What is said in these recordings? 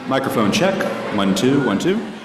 Microphone check. 1, 2, 1, 2.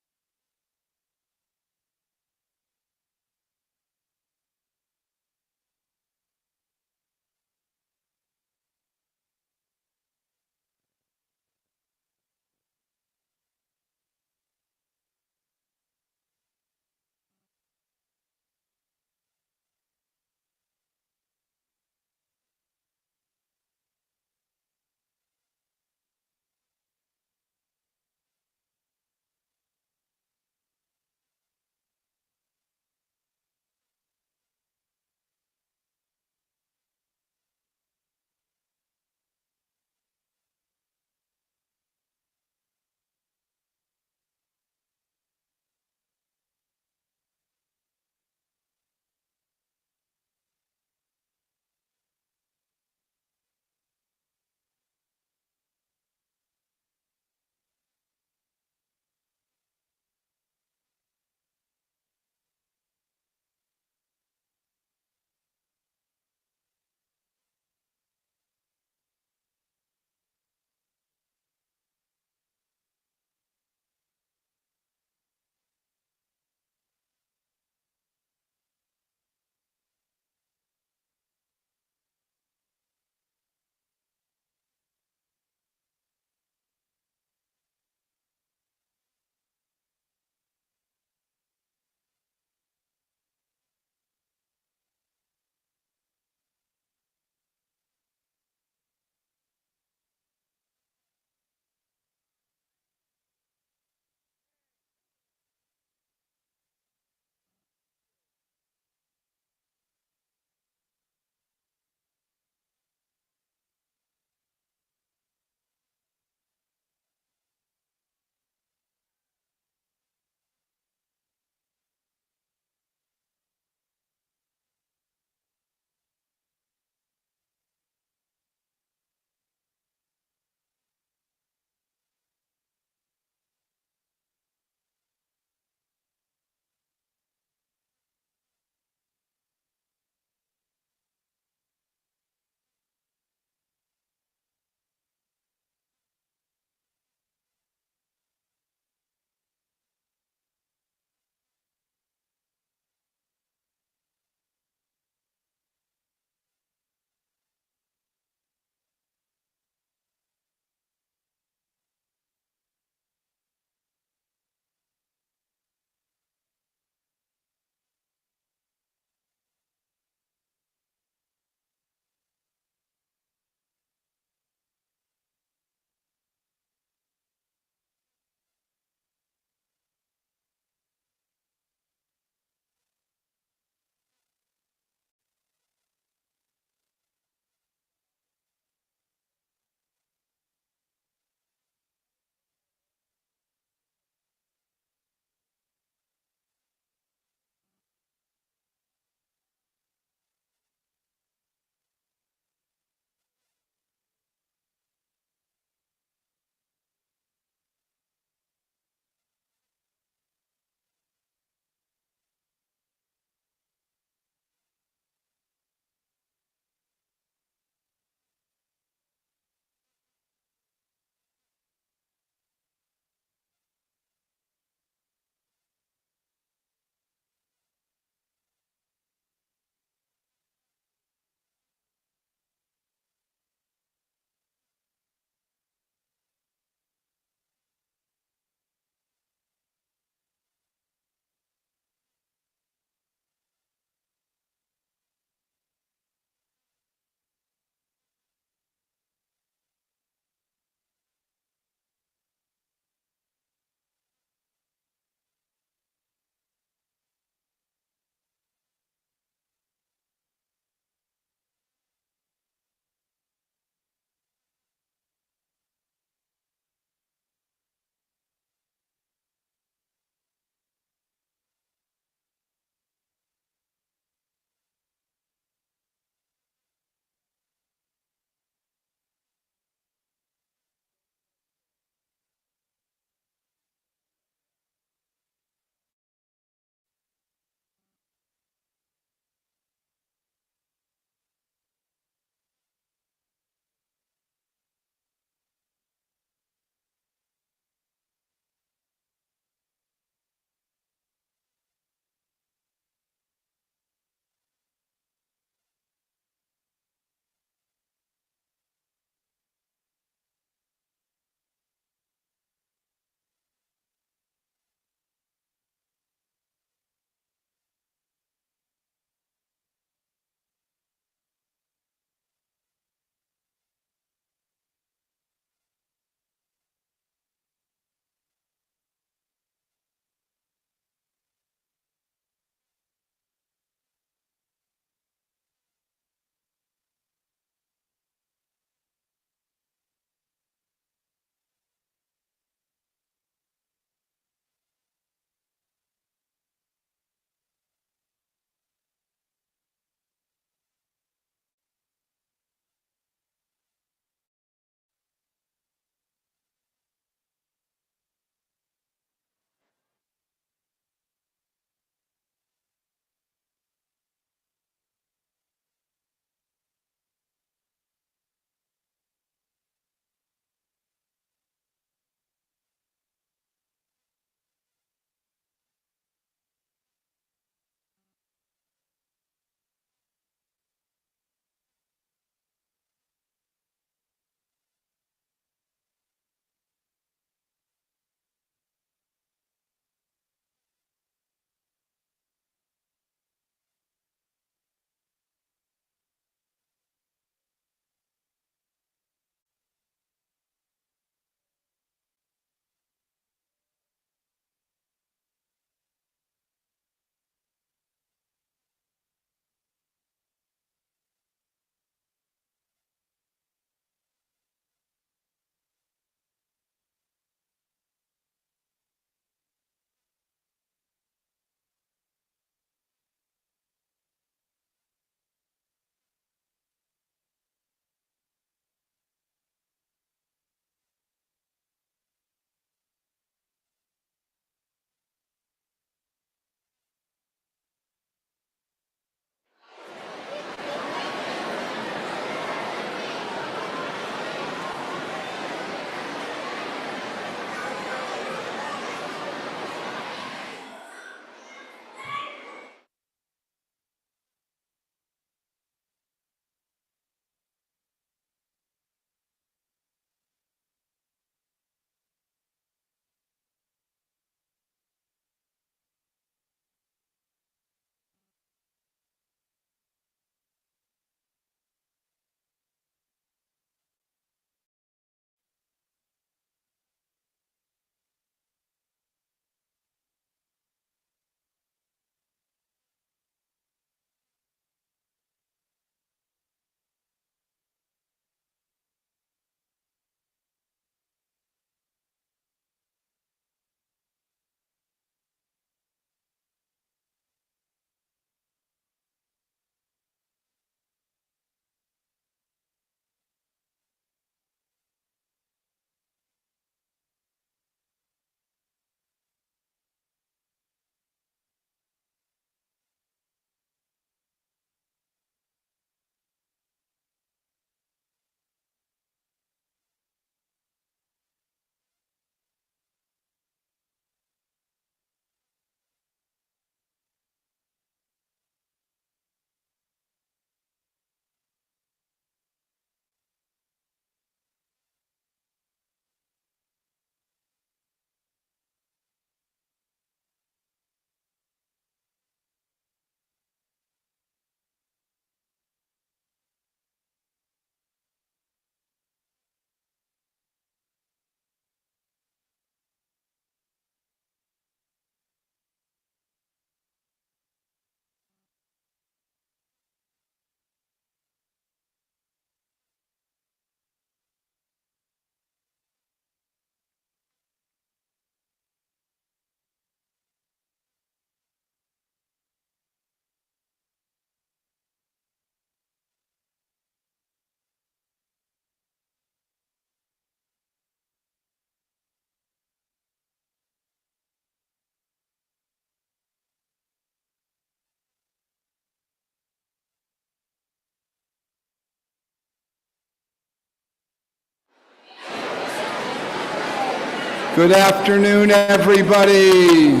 Good afternoon, everybody.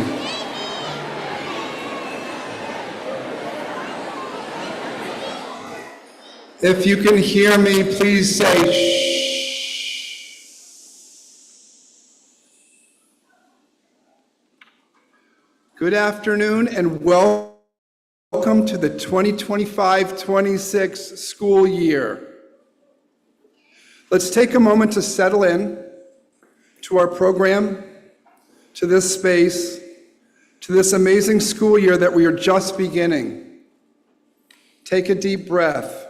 If you can hear me, please say shh. Good afternoon and welcome to the 2025-26 school year. Let's take a moment to settle in to our program, to this space, to this amazing school year that we are just beginning. Take a deep breath.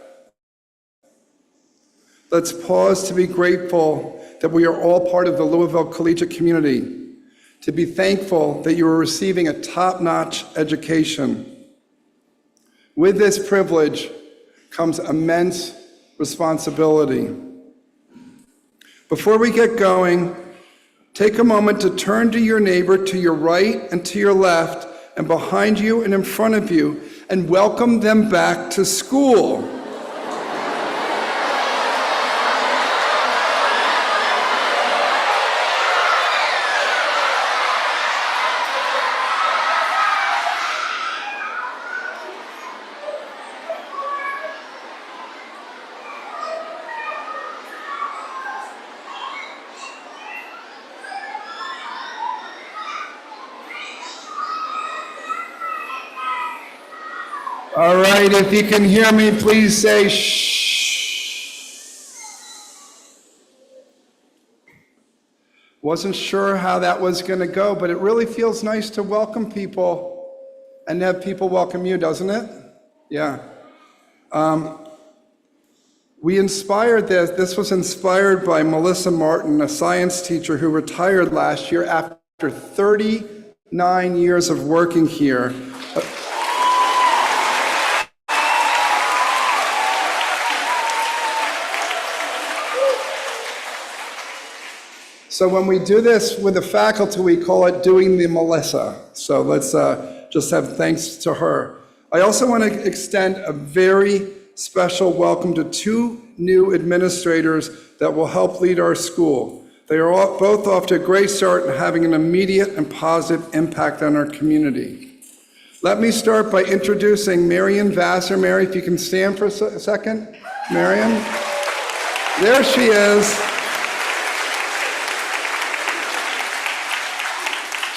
Let's pause to be grateful that we are all part of the Louisville Collegiate community, to be thankful that you are receiving a top-notch education. With this privilege comes immense responsibility. Before we get going, take a moment to turn to your neighbor to your right and to your left and behind you and in front of you and welcome them back to school. All right, if you can hear me, please say shh. Wasn't sure how that was going to go, but it really feels nice to welcome people and have people welcome you, doesn't it? Yeah. We inspired this. This was inspired by Melissa Martin, a science teacher who retired last year after 39 years of working here. So when we do this with the faculty, we call it doing the Melissa. So let's just have thanks to her. I also want to extend a very special welcome to two new administrators that will help lead our school. They are both off to a great start and having an immediate and positive impact on our community. Let me start by introducing Marian Vassar. Mary, if you can stand for a second. Marian. There she is.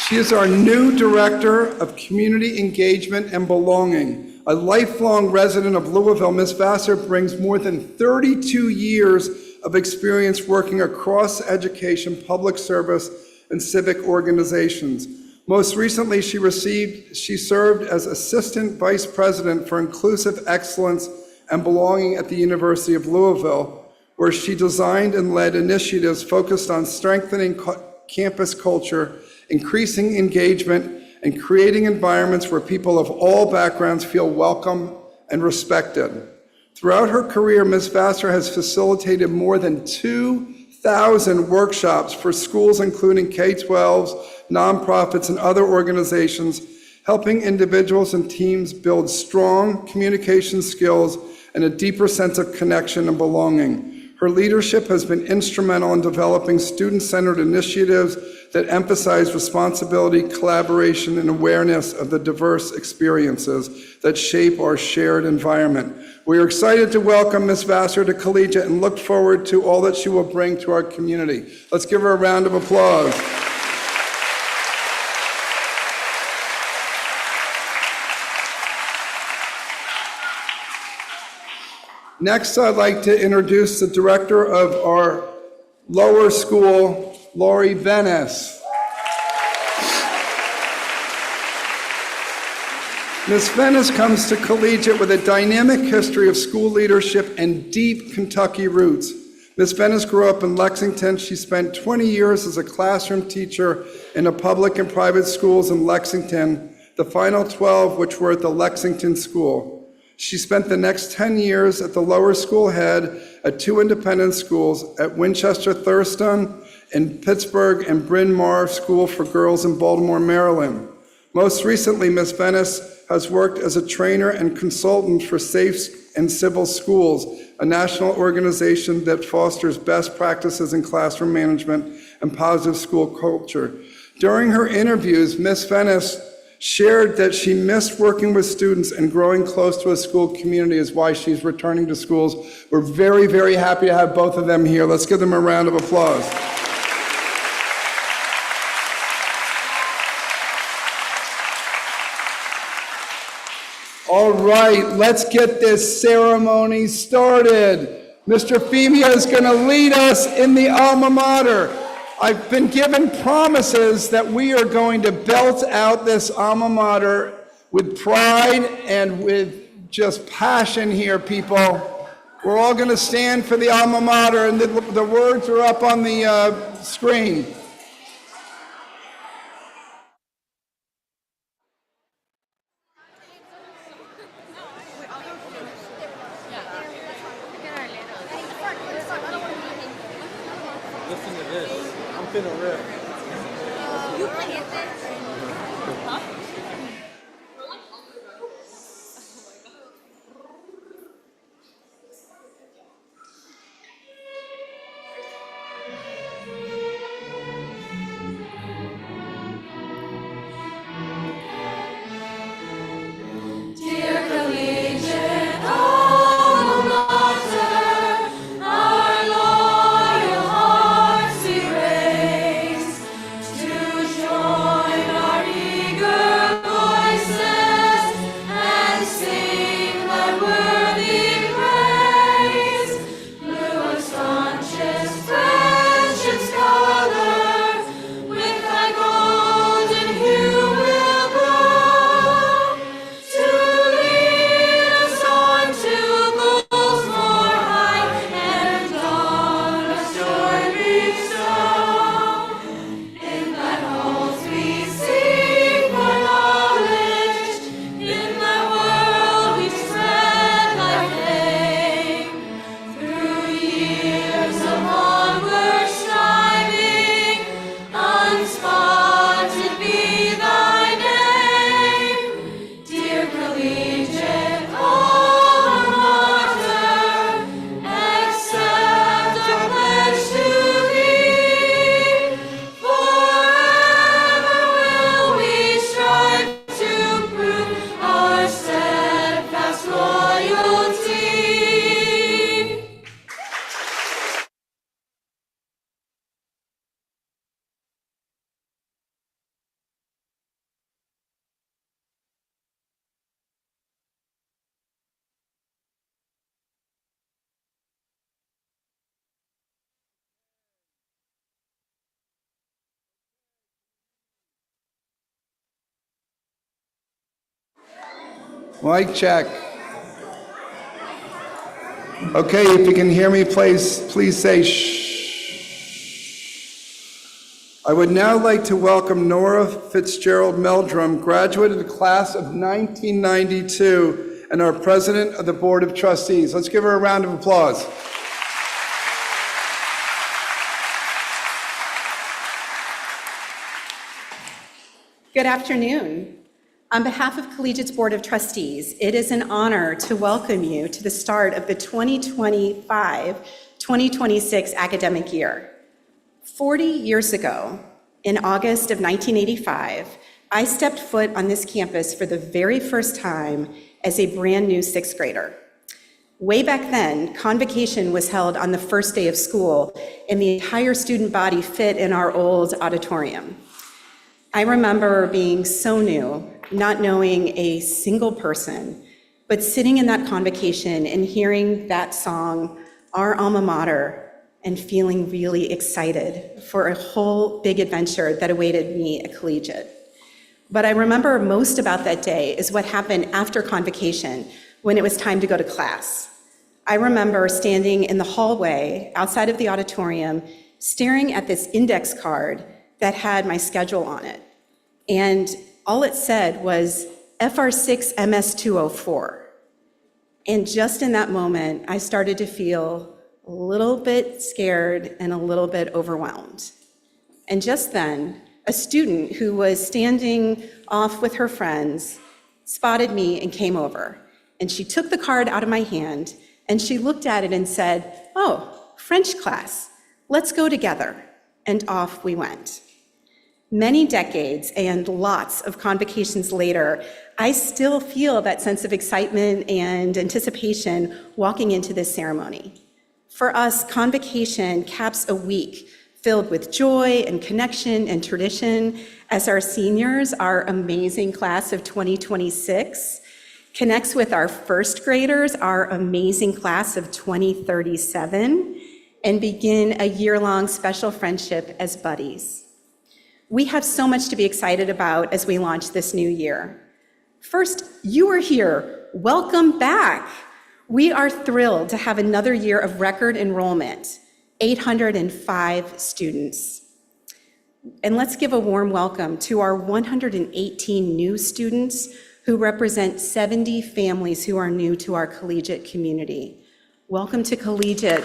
She is our new Director of Community Engagement and Belonging. A lifelong resident of Louisville, Ms. Vassar brings more than 32 years of experience working across education, public service, and civic organizations. Most recently, she served as Assistant Vice President for Inclusive Excellence and Belonging at the University of Louisville, where she designed and led initiatives focused on strengthening campus culture, increasing engagement, and creating environments where people of all backgrounds feel welcome and respected. Throughout her career, Ms. Vassar has facilitated more than 2,000 workshops for schools, including K-12s, nonprofits, and other organizations, helping individuals and teams build strong communication skills and a deeper sense of connection and belonging. Her leadership has been instrumental in developing student-centered initiatives that emphasize responsibility, collaboration, and awareness of the diverse experiences that shape our shared environment. We are excited to welcome Ms. Vassar to Collegiate and look forward to all that she will bring to our community. Let's give her a round of applause. Next, I'd like to introduce the director of our lower school, Lori Venice. Ms. Venice comes to Collegiate with a dynamic history of school leadership and deep Kentucky roots. Ms. Venice grew up in Lexington. She spent 20 years as a classroom teacher in the public and private schools in Lexington, the final 12 which were at the Lexington School. She spent the next 10 years at the lower school head at two independent schools at Winchester Thurston in Pittsburgh and Bryn Mawr School for Girls in Baltimore, Maryland. Most recently, Ms. Venice has worked as a trainer and consultant for Safe and Civil Schools, a national organization that fosters best practices in classroom management and positive school culture. During her interviews, Ms. Venice shared that she missed working with students and growing close to a school community is why she's returning to schools. We're very, very happy to have both of them here. Let's give them a round of applause. All right, let's get this ceremony started. Mr. Femia is going to lead us in the alma mater. I've been given promises that we are going to belt out this alma mater with pride and with just passion here, people. We're all going to stand for the alma mater, and the words are up on the screen. Listen to this. I'm finna rip. You play it then. Huh? Dear Collegiate alma mater, our loyal hearts we raise to join our eager voices and sing thy worthy praise. Blue staunchest friendship's color, with thy golden hue will glow, to lead us on to goals more high and on us joy bestow. In thy halls we seek for knowledge, in thy world we spread thy fame. Through years of onward striving, unspotted be thy name. Dear Collegiate alma mater, accept our pledge to thee. Forever will we strive to prove our steadfast loyalty. Mic check. Okay, if you can hear me, please say shh. I would now like to welcome Nora Fitzgerald Meldrum, graduate of the class of 1992 and our president of the Board of Trustees. Let's give her a round of applause. Good afternoon. On behalf of Collegiate's Board of Trustees, it is an honor to welcome you to the start of the 2025-2026 academic year. 40 years ago, in August of 1985, I stepped foot on this campus for the very first time as a brand new sixth grader. Way back then, Convocation was held on the first day of school, and the entire student body fit in our old auditorium. I remember being so new, not knowing a single person, but sitting in that convocation and hearing that song, Our Alma Mater, and feeling really excited for a whole big adventure that awaited me at Collegiate. What I remember most about that day is what happened after convocation when it was time to go to class. I remember standing in the hallway outside of the auditorium, staring at this index card that had my schedule on it. And all it said was FR6 MS204. And just in that moment, I started to feel a little bit scared and a little bit overwhelmed. And just then, a student who was standing off with her friends spotted me and came over. And she took the card out of my hand and she looked at it and said, "Oh, French class, let's go together." and off we went. Many decades and lots of convocations later, I still feel that sense of excitement and anticipation walking into this ceremony. For us, Convocation caps a week filled with joy and connection and tradition as our seniors, our amazing class of 2026, connects with our first graders, our amazing class of 2037, and begin a year-long special friendship as buddies. We have so much to be excited about as we launch this new year. First, you are here. Welcome back. We are thrilled to have another year of record enrollment, 805 students. And let's give a warm welcome to our 118 new students who represent 70 families who are new to our collegiate community. Welcome to Collegiate.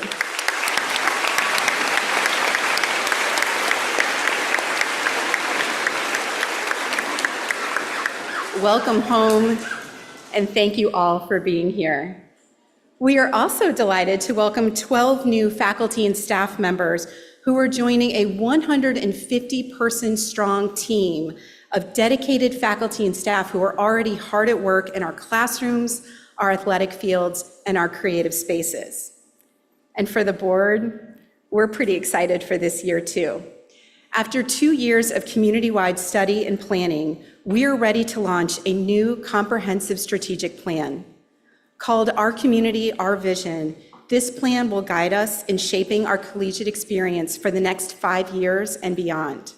Welcome home, and thank you all for being here. We are also delighted to welcome 12 new faculty and staff members who are joining a 150-person strong team of dedicated faculty and staff who are already hard at work in our classrooms, our athletic fields, and our creative spaces. And for the board, we're pretty excited for this year too. After 2 years of community-wide study and planning, we are ready to launch a new comprehensive strategic plan. Called Our Community, Our Vision, this plan will guide us in shaping our collegiate experience for the next 5 years and beyond.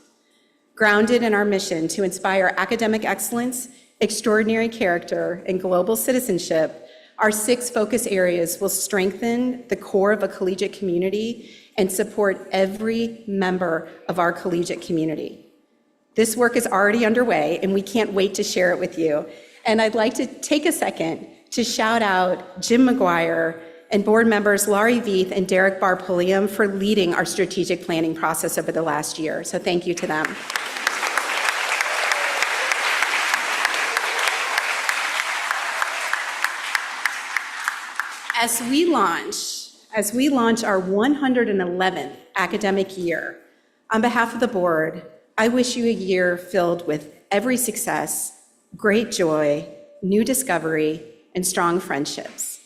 Grounded in our mission to inspire academic excellence, extraordinary character, and global citizenship, our 6 focus areas will strengthen the core of a collegiate community and support every member of our collegiate community. This work is already underway, and we can't wait to share it with you. And I'd like to take a second to shout out Jim McGuire and board members Laurie Veith and Derek Barpulliam for leading our strategic planning process over the last year. So thank you to them. As we launch our 111th academic year, on behalf of the board, I wish you a year filled with every success, great joy, new discovery, and strong friendships.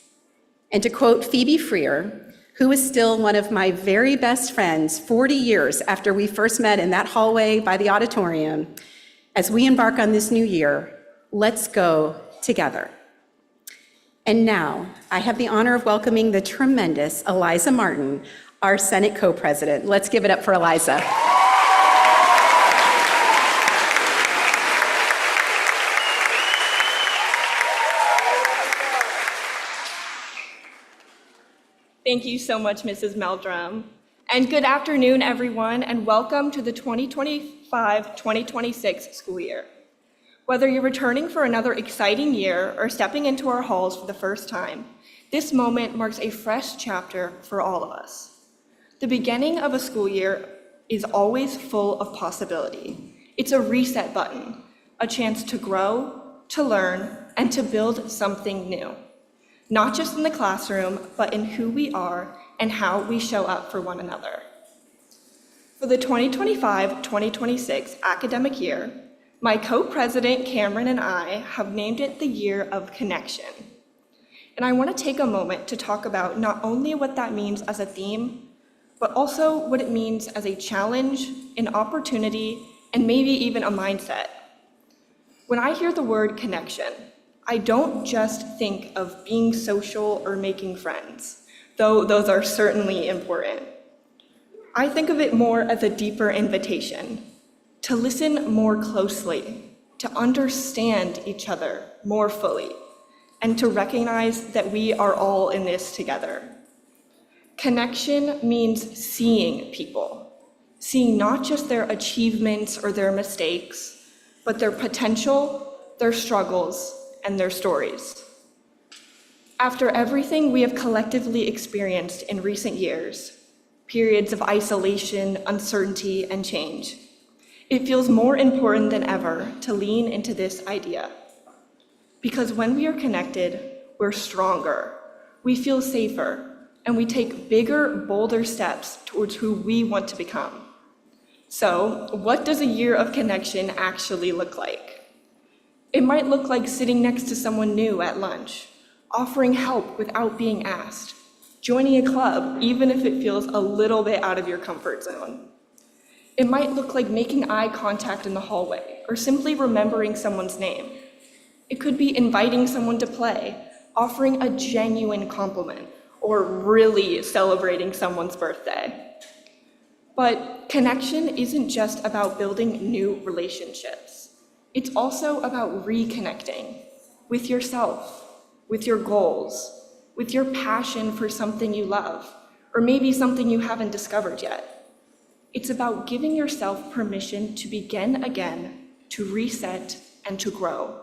And to quote Phoebe Freer, who is still one of my very best friends 40 years after we first met in that hallway by the auditorium, as we embark on this new year, let's go together. And now, I have the honor of welcoming the tremendous Eliza Martin, our Senate co-president. Let's give it up for Eliza. Thank you so much, Mrs. Meldrum. And good afternoon, everyone, and welcome to the 2025-2026 school year. Whether you're returning for another exciting year or stepping into our halls for the first time, this moment marks a fresh chapter for all of us. The beginning of a school year is always full of possibility. It's a reset button, a chance to grow, to learn, and to build something new. Not just in the classroom, but in who we are and how we show up for one another. For the 2025-2026 academic year, my co-president Cameron and I have named it the Year of Connection. And I want to take a moment to talk about not only what that means as a theme, but also what it means as a challenge, an opportunity, and maybe even a mindset. When I hear the word connection, I don't just think of being social or making friends, though those are certainly important. I think of it more as a deeper invitation to listen more closely, to understand each other more fully, and to recognize that we are all in this together. Connection means seeing people, seeing not just their achievements or their mistakes, but their potential, their struggles, and their stories. After everything we have collectively experienced in recent years, periods of isolation, uncertainty, and change, it feels more important than ever to lean into this idea. Because when we are connected, we're stronger, we feel safer, and we take bigger, bolder steps towards who we want to become. So, what does a year of connection actually look like? It might look like sitting next to someone new at lunch, offering help without being asked, joining a club even if it feels a little bit out of your comfort zone. It might look like making eye contact in the hallway or simply remembering someone's name. It could be inviting someone to play, offering a genuine compliment, or really celebrating someone's birthday. But connection isn't just about building new relationships. It's also about reconnecting with yourself, with your goals, with your passion for something you love, or maybe something you haven't discovered yet. It's about giving yourself permission to begin again, to reset, and to grow,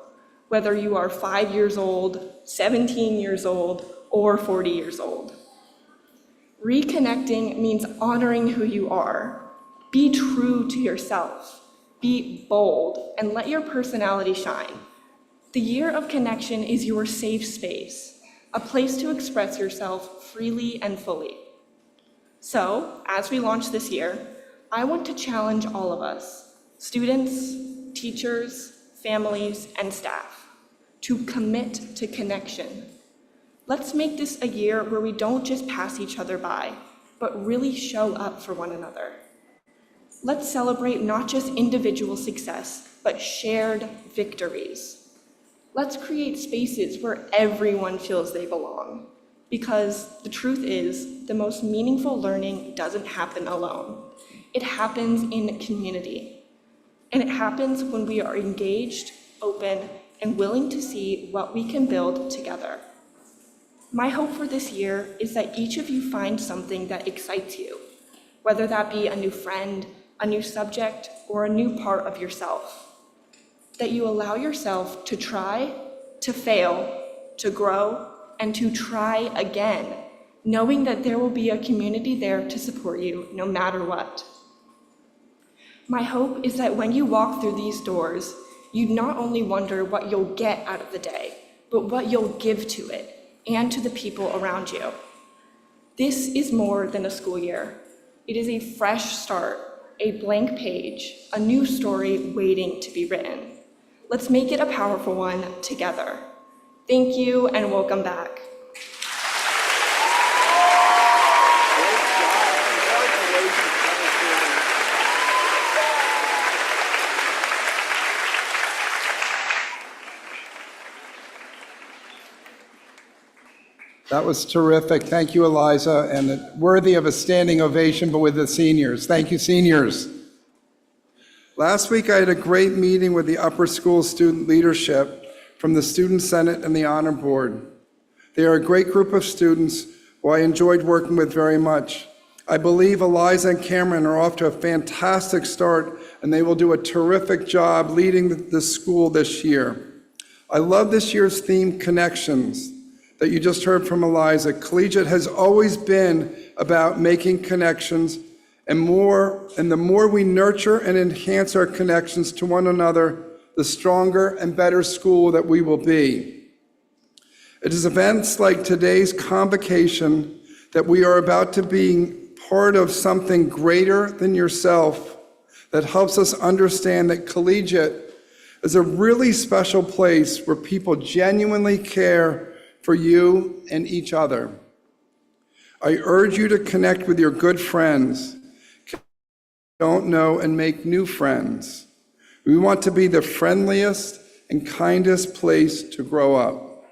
whether you are 5 years old, 17 years old, or 40 years old. Reconnecting means honoring who you are. Be true to yourself. Be bold and let your personality shine. The year of connection is your safe space, a place to express yourself freely and fully. So, as we launch this year, I want to challenge all of us, students, teachers, families, and staff, to commit to connection. Let's make this a year where we don't just pass each other by, but really show up for one another. Let's celebrate not just individual success, but shared victories. Let's create spaces where everyone feels they belong, because the truth is, the most meaningful learning doesn't happen alone. It happens in community, and it happens when we are engaged, open, and willing to see what we can build together. My hope for this year is that each of you find something that excites you, whether that be a new friend, a new subject, or a new part of yourself. That you allow yourself to try, to fail, to grow, and to try again, knowing that there will be a community there to support you no matter what. My hope is that when you walk through these doors, you not only wonder what you'll get out of the day, but what you'll give to it and to the people around you. This is more than a school year. It is a fresh start, a blank page, a new story waiting to be written. Let's make it a powerful one together. Thank you and welcome back. That was terrific. Thank you, Eliza, and worthy of a standing ovation, but with the seniors. Thank you, seniors. Last week, I had a great meeting with the upper school student leadership from the Student Senate and the Honor Board. They are a great group of students who I enjoyed working with very much. I believe Eliza and Cameron are off to a fantastic start, and they will do a terrific job leading the school this year. I love this year's theme, Connections, that you just heard from Eliza. Collegiate has always been about making connections, and the more we nurture and enhance our connections to one another, the stronger and better school that we will be. It is events like today's Convocation that we are about to be part of something greater than yourself that helps us understand that Collegiate is a really special place where people genuinely care for you and each other. I urge you to connect with your good friends, don't know, and make new friends. We want to be the friendliest and kindest place to grow up.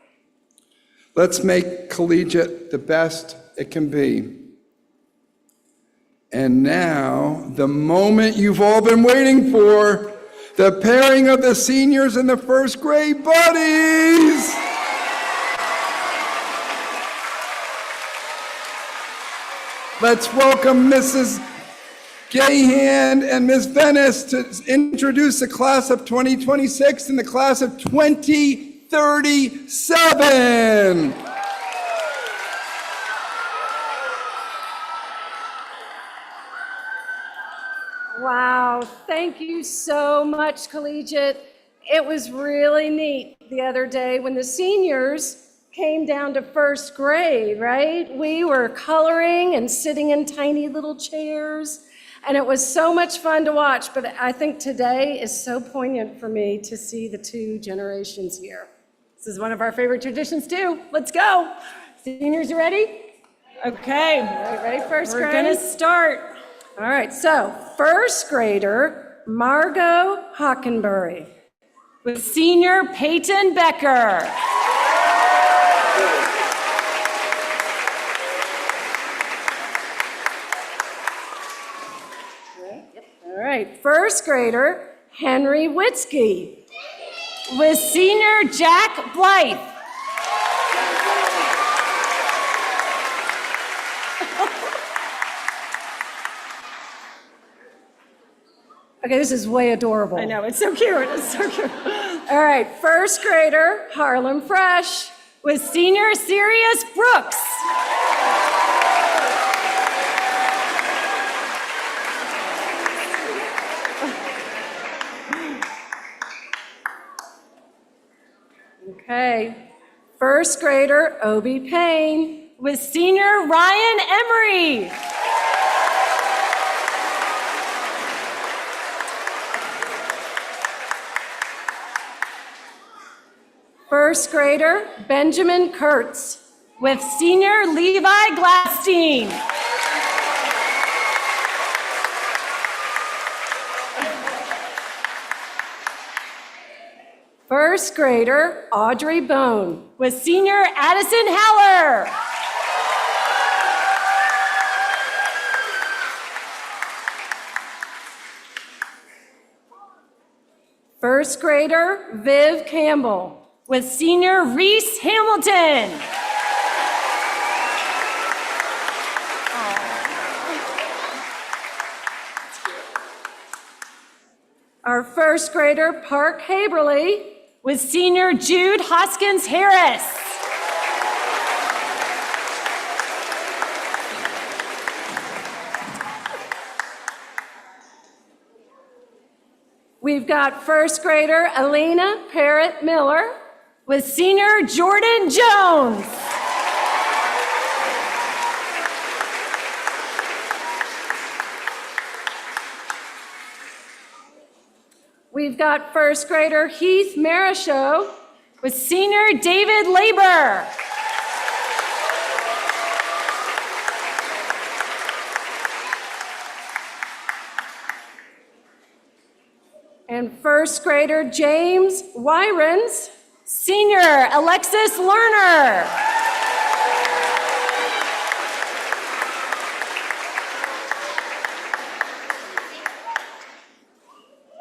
Let's make Collegiate the best it can be. And now, the moment you've all been waiting for, the pairing of the seniors and the first grade buddies. Let's welcome Mrs. Gahan and Ms. Venice to introduce the class of 2026 and the class of 2037. Wow, thank you so much, Collegiate. It was really neat the other day when the seniors came down to first grade, right? We were coloring and sitting in tiny little chairs. And it was so much fun to watch, but I think today is so poignant for me to see the two generations here. This is one of our favorite traditions too. Let's go. Seniors, you ready? Okay. Ready, first grade? We're gonna start. All right, so first grader, Margot Hockenberry, with senior Peyton Becker. All right, first grader, Henry Witzke, with senior Jack Blythe. Okay, this is way adorable. I know, it's so cute, it's so cute. All right, first grader, Harlem Fresh, with senior Sirius Brooks. Okay, first grader, Obie Payne, with senior Ryan Emery. First grader, Benjamin Kurtz, with senior Levi Glasstein. First grader, Audrey Bone, with senior Addison Haller. First grader, Viv Campbell, with senior Reese Hamilton. Our first grader, Park Haberly, with senior Jude Hoskins Harris. We've got first grader, Elena Parrott Miller, with senior Jordan Jones. We've got first grader Heath Marichaux with senior David Labor. And first grader James Wyrens, senior Alexis Lerner.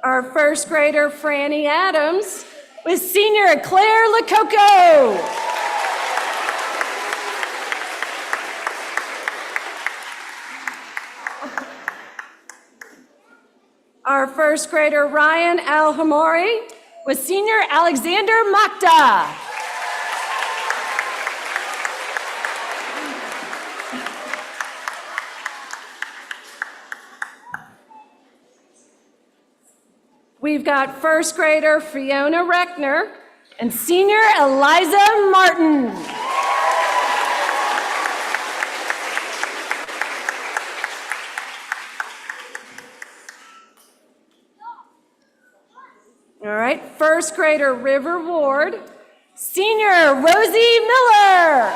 Our first grader Franny Adams with senior Claire Lococo. Our first grader Ryan Alhamori with senior Alexander Makta. We've got first grader Fiona Reckner and senior Eliza Martin. All right, first grader River Ward, senior Rosie Miller.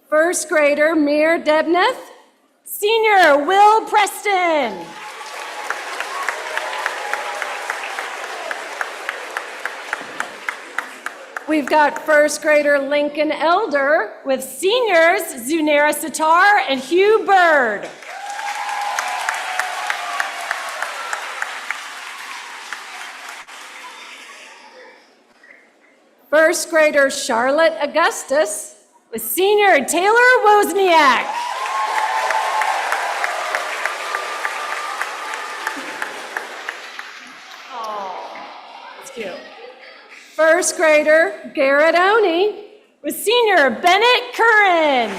First grader Mir Debneth, senior Will Preston. We've got first grader Lincoln Elder with seniors Zunera Sitar and Hugh Bird. First grader Charlotte Augustus with senior Taylor Wozniak. Oh, that's cute. First grader Garrett Oney with senior Bennett Curran.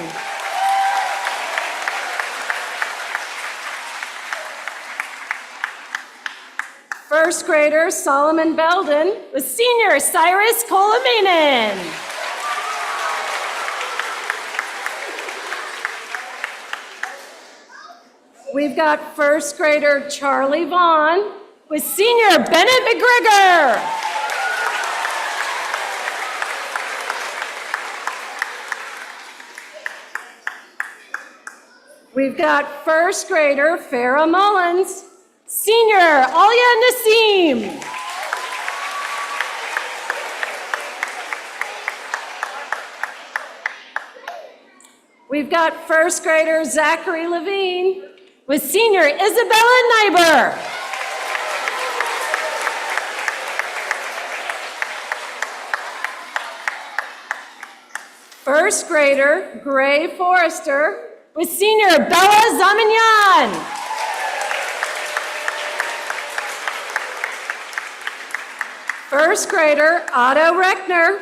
first grader Solomon Belden with senior Cyrus Kolominen. We've got first grader Charlie Vaughn with senior Bennett McGregor. We've got first grader Farah Mullins, senior Alia Nassim. We've got first grader Zachary Levine with senior Isabella Neighbor. First grader Gray Forrester with senior Bella Zamanyan. First grader Otto Reckner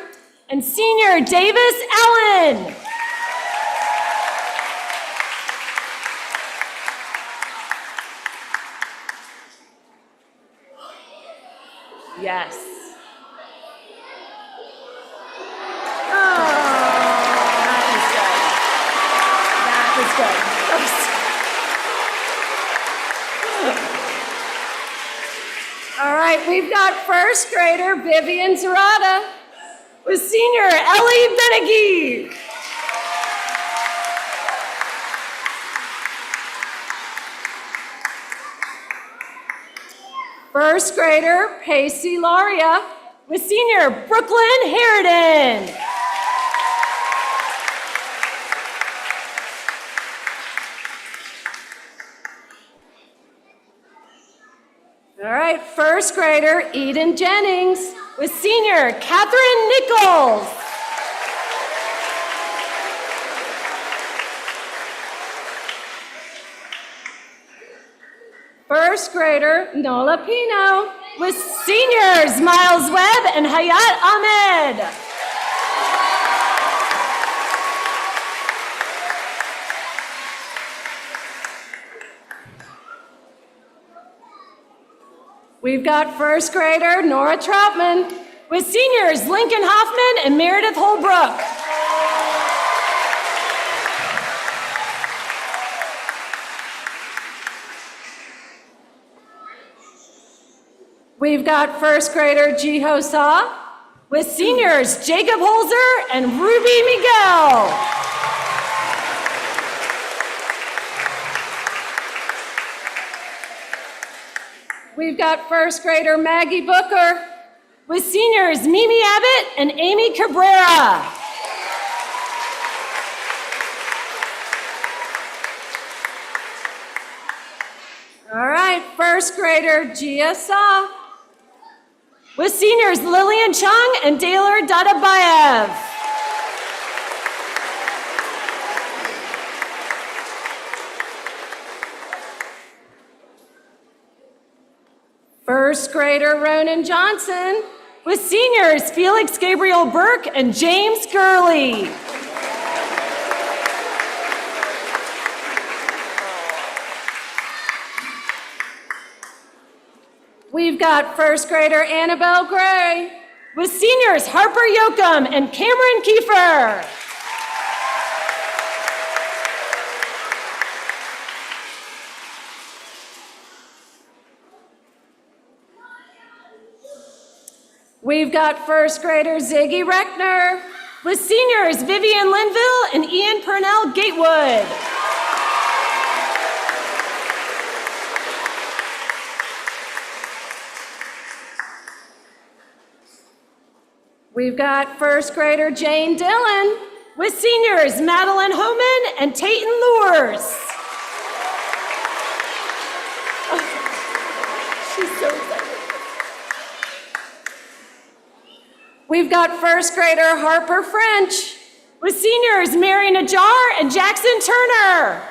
and senior Davis Allen. Yes. All right, we've got first grader Vivian Zarada with senior Ellie Benegui. First grader Pacey Laria with senior Brooklyn Harridan. All right, first grader Eden Jennings with senior Catherine Nichols. First grader Nola Pino with seniors Miles Webb and Hayat Ahmed. We've got first grader Nora Troutman with seniors Lincoln Hoffman and Meredith Holbrook. We've got first grader Jiho Sa with seniors Jacob Holzer and Ruby Miguel. We've got first grader Maggie Booker with seniors Mimi Abbott and Amy Cabrera. All right, first grader Gia Sa with seniors Lillian Chung and Daylor Dadabayev. First grader Ronan Johnson with seniors Felix Gabriel Burke and James Gurley. We've got first grader Annabelle Gray with seniors Harper Yoakum and Cameron Kiefer. We've got first grader Ziggy Reckner with seniors Vivian Linville and Ian Purnell Gatewood. We've got first grader Jane Dillon with seniors Madeline Homan and Tayton Lures. She's so excited. We've got first grader Harper French with seniors Mary Najjar and Jackson Turner.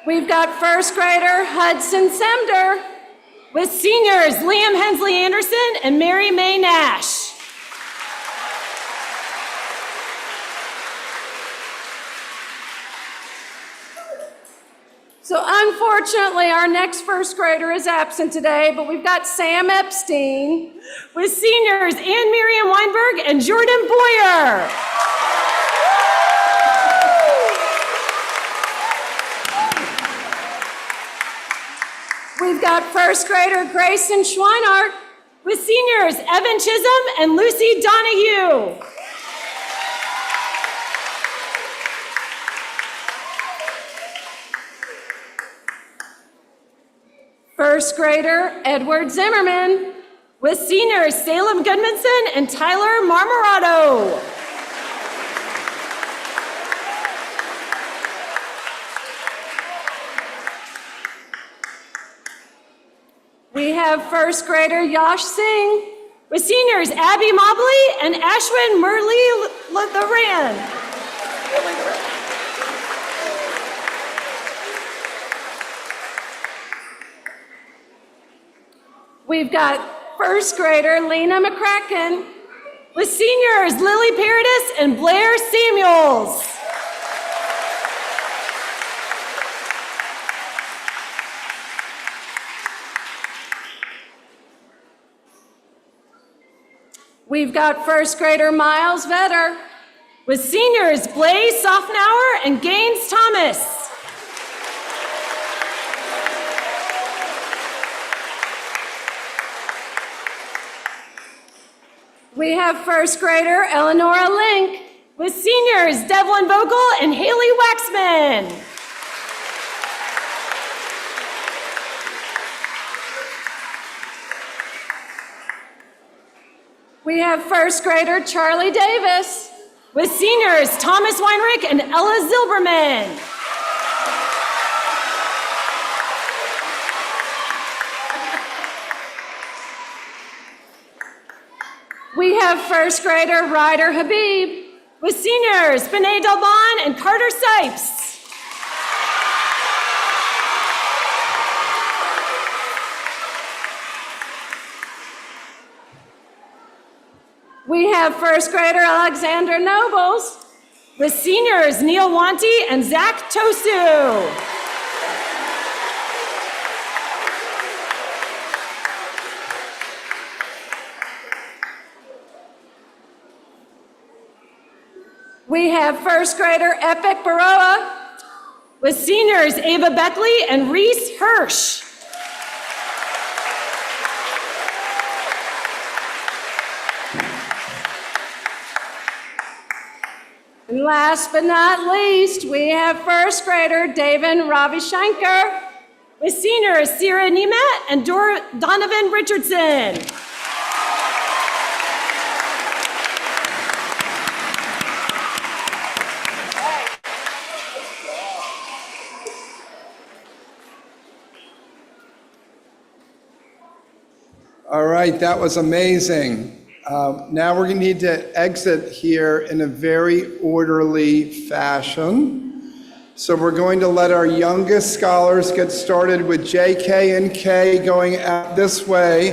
We've got first grader Hudson Semder with seniors Liam Hensley Anderson and Mary Mae Nash. Unfortunately, our next first grader is absent today, but we've got Sam Epstein with seniors Ann Miriam Weinberg and Jordan Boyer. We've got first grader Grayson Schweinart with seniors Evan Chisholm and Lucy Donahue. First grader Edward Zimmerman with seniors Salem Goodmanson and Tyler Marmorato. We have first grader Yash Singh with seniors Abby Mobley and Ashwin Murli Latharan. We've got first grader Lena McCracken with seniors Lily Paradis and Blair Samuels. We've got first grader Miles Vetter with seniors Blaze Sofnauer and Gaines Thomas. We have first grader Eleonora Link with seniors Devlin Vogel and Haley Waxman. We have first grader Charlie Davis with seniors Thomas Weinrich and Ella Zilberman. We have first grader Ryder Habib with seniors Benet Dalban and Carter Sipes. We have first grader Alexander Nobles with seniors Neil Wanty and Zach Tosu. We have first grader Epic Baroa with seniors Ava Beckley and Reese Hirsch. And last but not least, we have first grader David Ravishankar with seniors Sierra Niemet and Donovan Richardson. All right, that was amazing. Now we're going to need to exit here in a very orderly fashion. So we're going to let our youngest scholars get started with JK and K going out this way.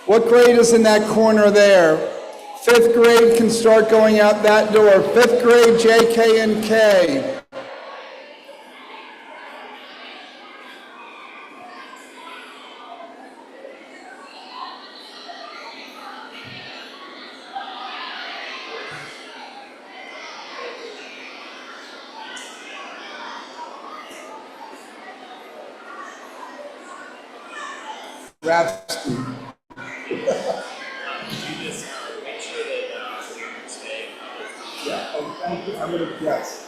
What grade is in that corner there? 5th grade can start going out that door. 5th grade, JK and K. Rapsky. Yeah, oh, thank you. I'm gonna, yes.